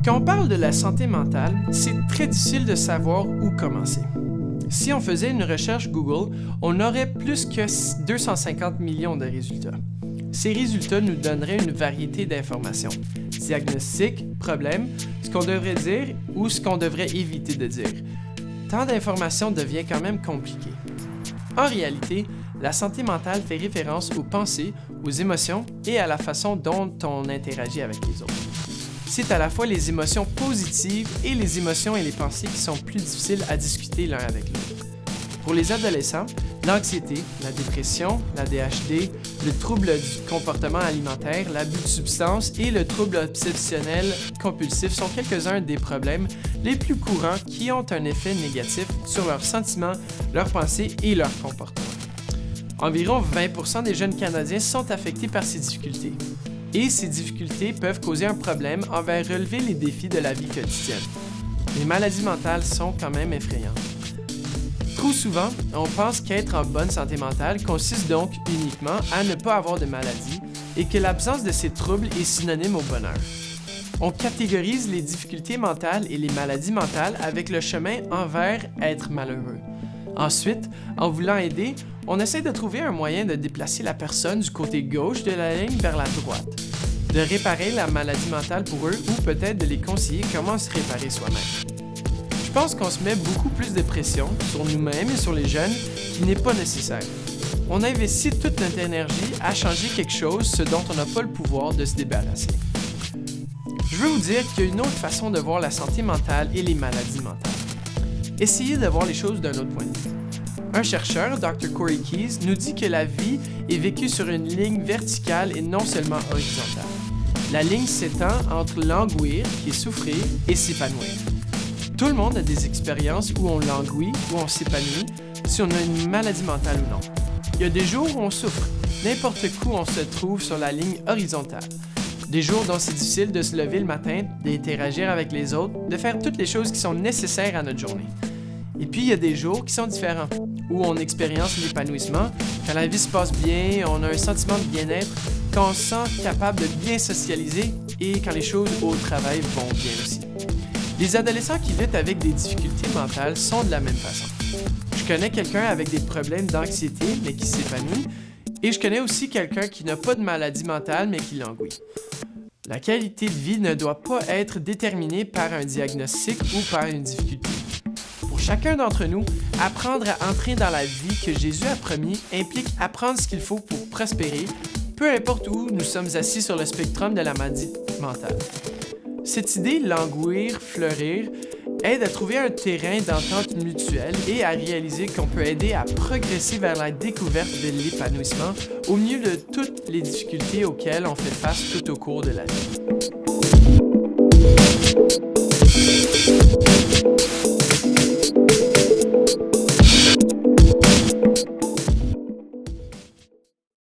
Quand on parle de la santé mentale, c'est très difficile de savoir où commencer. Si on faisait une recherche Google, on aurait plus que 250 millions de résultats. Ces résultats nous donneraient une variété d'informations. Diagnostic, problème, ce qu'on devrait dire ou ce qu'on devrait éviter de dire. Tant d'informations devient quand même compliqué. En réalité, la santé mentale fait référence aux pensées, aux émotions et à la façon dont on interagit avec les autres. C'est à la fois les émotions positives et les émotions et les pensées qui sont plus difficiles à discuter l'un avec l'autre. Pour les adolescents, l'anxiété, la dépression, l'ADHD, le trouble du comportement alimentaire, l'abus de substances et le trouble obsessionnel compulsif sont quelques-uns des problèmes les plus courants qui ont un effet négatif sur leurs sentiments, leurs pensées et leur comportement. Environ 20% des jeunes Canadiens sont affectés par ces difficultés. Et ces difficultés peuvent causer un problème envers relever les défis de la vie quotidienne. Les maladies mentales sont quand même effrayantes. Trop souvent, on pense qu'être en bonne santé mentale consiste donc uniquement à ne pas avoir de maladie et que l'absence de ces troubles est synonyme au bonheur. On catégorise les difficultés mentales et les maladies mentales avec le chemin envers être malheureux. Ensuite, en voulant aider, on essaie de trouver un moyen de déplacer la personne du côté gauche de la ligne vers la droite, de réparer la maladie mentale pour eux ou peut-être de les conseiller comment se réparer soi-même. Je pense qu'on se met beaucoup plus de pression sur nous-mêmes et sur les jeunes qui n'est pas nécessaire. On investit toute notre énergie à changer quelque chose, ce dont on n'a pas le pouvoir de se débarrasser. Je veux vous dire qu'il y a une autre façon de voir la santé mentale et les maladies mentales. Essayez de voir les choses d'un autre point de vue. Un chercheur, Dr. Corey Keyes, nous dit que la vie est vécue sur une ligne verticale et non seulement horizontale. La ligne s'étend entre languir, qui est souffrir, et s'épanouir. Tout le monde a des expériences où on languit, où on s'épanouit, si on a une maladie mentale ou non. Il y a des jours où on souffre, n'importe où on se trouve sur la ligne horizontale. Des jours dont c'est difficile de se lever le matin, d'interagir avec les autres, de faire toutes les choses qui sont nécessaires à notre journée. Et puis, il y a des jours qui sont différents, où on expérience l'épanouissement, quand la vie se passe bien, on a un sentiment de bien-être, quand on se sent capable de bien socialiser et quand les choses au travail vont bien aussi. Les adolescents qui vivent avec des difficultés mentales sont de la même façon. Je connais quelqu'un avec des problèmes d'anxiété, mais qui s'épanouit, et je connais aussi quelqu'un qui n'a pas de maladie mentale, mais qui languit. La qualité de vie ne doit pas être déterminée par un diagnostic ou par une difficulté. Pour chacun d'entre nous, apprendre à entrer dans la vie que Jésus a promis implique apprendre ce qu'il faut pour prospérer, peu importe où nous sommes assis sur le spectrum de la maladie mentale. Cette idée, languir, fleurir, aide à trouver un terrain d'entente mutuelle et à réaliser qu'on peut aider à progresser vers la découverte de l'épanouissement au milieu de toutes les difficultés auxquelles on fait face tout au cours de la vie.